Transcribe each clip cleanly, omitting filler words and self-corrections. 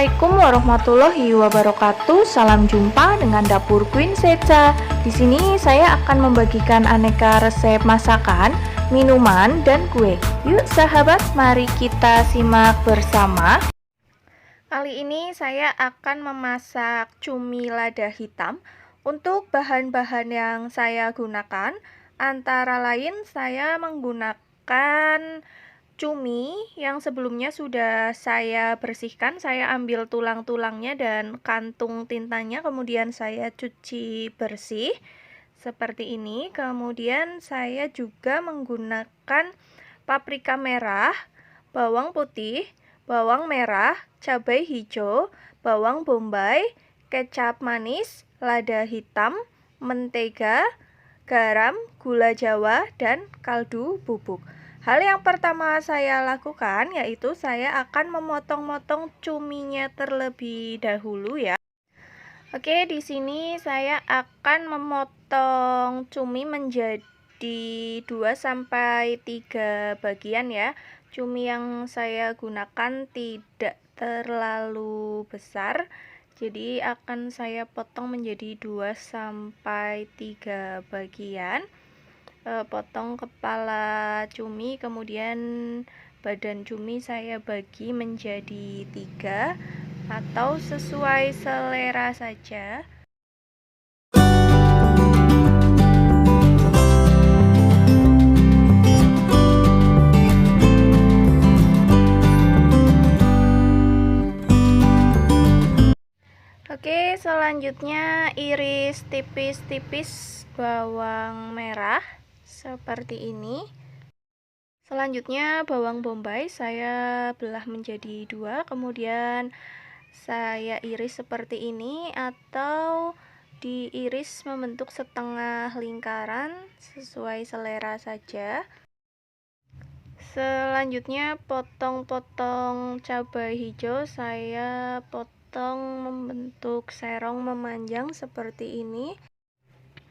Assalamualaikum warahmatullahi wabarakatuh. Salam jumpa dengan Dapur Queen Seca. Di sini saya akan membagikan aneka resep masakan, minuman, dan kue. Yuk sahabat, mari kita simak bersama. Kali ini saya akan memasak cumi lada hitam. Untuk bahan-bahan yang saya gunakan, antara lain saya menggunakan cumi yang sebelumnya sudah saya bersihkan. Saya ambil tulang-tulangnya dan kantung tintanya, kemudian saya cuci bersih seperti ini. Kemudian saya juga menggunakan paprika merah, bawang putih, bawang merah, cabai hijau, bawang bombay, kecap manis, lada hitam, mentega, garam, gula jawa, dan kaldu bubuk. Hal yang pertama saya lakukan yaitu saya akan memotong-motong cuminya terlebih dahulu ya. Oke, di sini saya akan memotong cumi menjadi 2 sampai 3 bagian ya. Cumi yang saya gunakan tidak terlalu besar. Jadi akan saya potong menjadi 2 sampai 3 bagian. Potong kepala cumi, kemudian badan cumi saya bagi menjadi 3 atau sesuai selera saja. Oke, selanjutnya iris tipis-tipis bawang merah seperti ini. Selanjutnya bawang bombay saya belah menjadi 2, kemudian saya iris seperti ini atau diiris membentuk setengah lingkaran sesuai selera saja. Selanjutnya potong-potong cabai hijau saya potong membentuk serong memanjang seperti ini.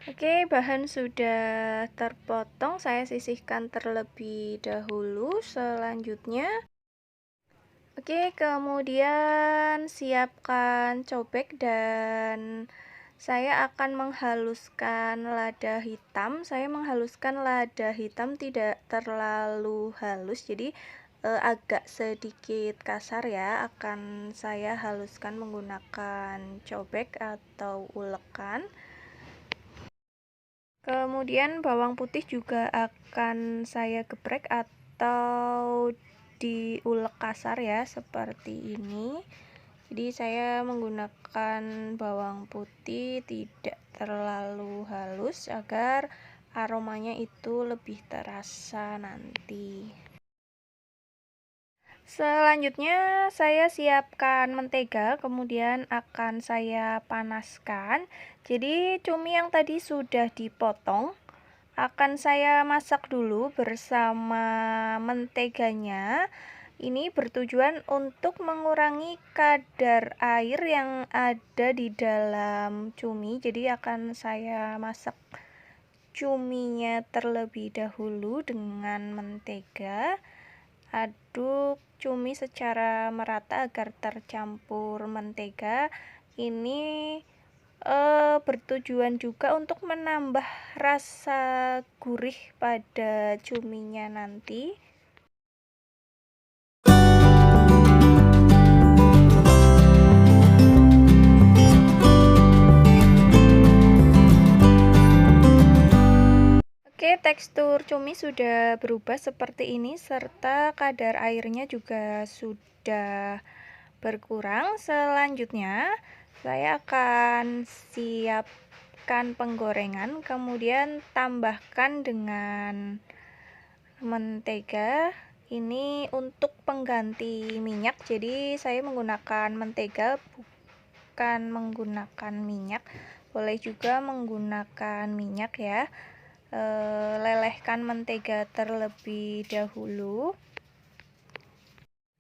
Oke, bahan sudah terpotong, saya sisihkan terlebih dahulu. Selanjutnya, oke, kemudian siapkan cobek dan saya akan menghaluskan lada hitam. Saya menghaluskan lada hitam tidak terlalu halus, jadi agak sedikit kasar ya. Akan saya haluskan menggunakan cobek atau ulekan. Kemudian bawang putih juga akan saya geprek atau diulek kasar ya, seperti ini. Jadi saya menggunakan bawang putih tidak terlalu halus agar aromanya itu lebih terasa nanti. Selanjutnya saya siapkan mentega, kemudian akan saya panaskan. Jadi cumi yang tadi sudah dipotong akan saya masak dulu bersama menteganya. Ini bertujuan untuk mengurangi kadar air yang ada di dalam cumi. Jadi akan saya masak cuminya terlebih dahulu dengan mentega. Aduk cumi secara merata agar tercampur mentega. Ini bertujuan juga untuk menambah rasa gurih pada cuminya nanti. Oke, tekstur cumi sudah berubah seperti ini serta kadar airnya juga sudah berkurang. Selanjutnya saya akan siapkan penggorengan, kemudian tambahkan dengan mentega. Ini untuk pengganti minyak, jadi saya menggunakan mentega bukan menggunakan minyak. Boleh juga menggunakan minyak ya. Lelehkan mentega terlebih dahulu.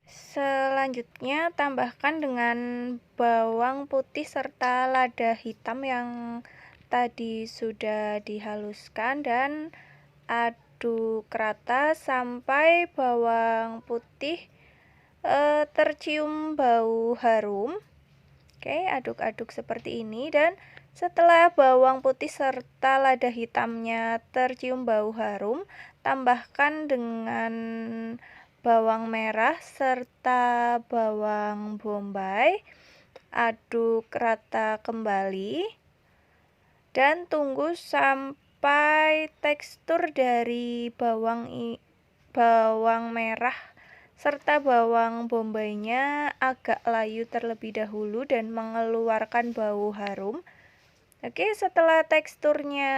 Selanjutnya tambahkan dengan bawang putih serta lada hitam yang tadi sudah dihaluskan dan aduk rata sampai bawang putih tercium bau harum. Oke, aduk-aduk seperti ini, dan setelah bawang putih serta lada hitamnya tercium bau harum, tambahkan dengan bawang merah serta bawang bombay. Aduk rata kembali dan tunggu sampai tekstur dari bawang merah serta bawang bombaynya agak layu terlebih dahulu dan mengeluarkan bau harum. Oke, setelah teksturnya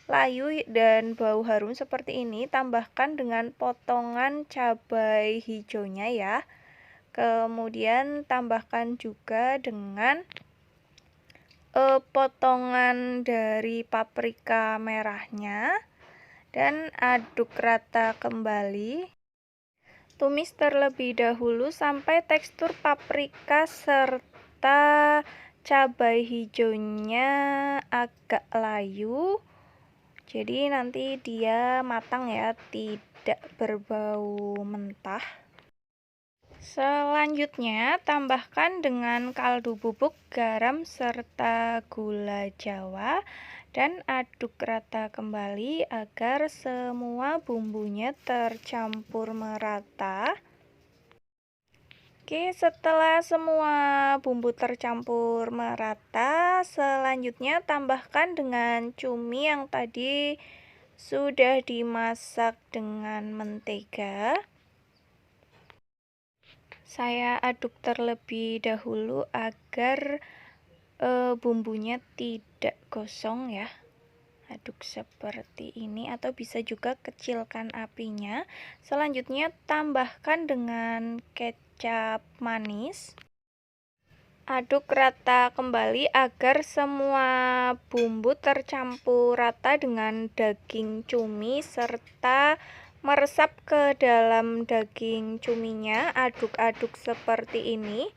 layu dan bau harum seperti ini, tambahkan dengan potongan cabai hijaunya ya. Kemudian tambahkan juga dengan potongan dari paprika merahnya dan aduk rata kembali. Tumis terlebih dahulu sampai tekstur paprika serta cabai hijaunya agak layu. Jadi nanti dia matang ya, tidak berbau mentah. Selanjutnya, tambahkan dengan kaldu bubuk, garam, serta gula Jawa dan aduk rata kembali agar semua bumbunya tercampur merata. Oke, setelah semua bumbu tercampur merata, selanjutnya tambahkan dengan cumi yang tadi sudah dimasak dengan mentega. Saya aduk terlebih dahulu agar bumbunya tidak gosong ya. Aduk seperti ini, atau bisa juga kecilkan apinya. Selanjutnya tambahkan dengan kecap manis. Aduk rata kembali agar semua bumbu tercampur rata dengan daging cumi serta meresap ke dalam daging cuminya. Aduk-aduk seperti ini.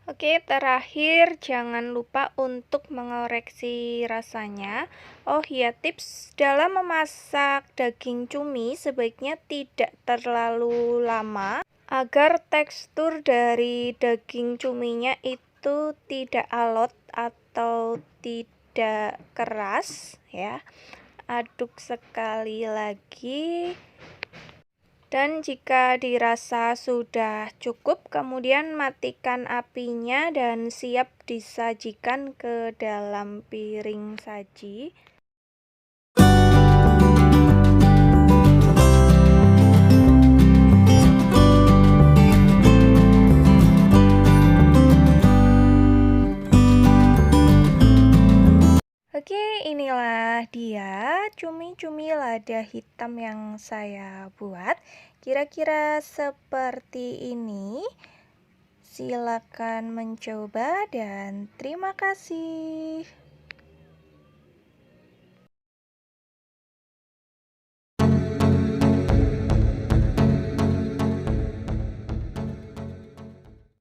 Oke, terakhir jangan lupa untuk mengoreksi rasanya. Oh iya, tips dalam memasak daging cumi sebaiknya tidak terlalu lama agar tekstur dari daging cuminya itu tidak alot atau tidak keras ya. Aduk sekali lagi. Dan jika dirasa sudah cukup, kemudian matikan apinya dan siap disajikan ke dalam piring saji. Oke, inilah dia cumi-cumi lada hitam yang saya buat. Kira-kira seperti ini. Silakan mencoba dan terima kasih.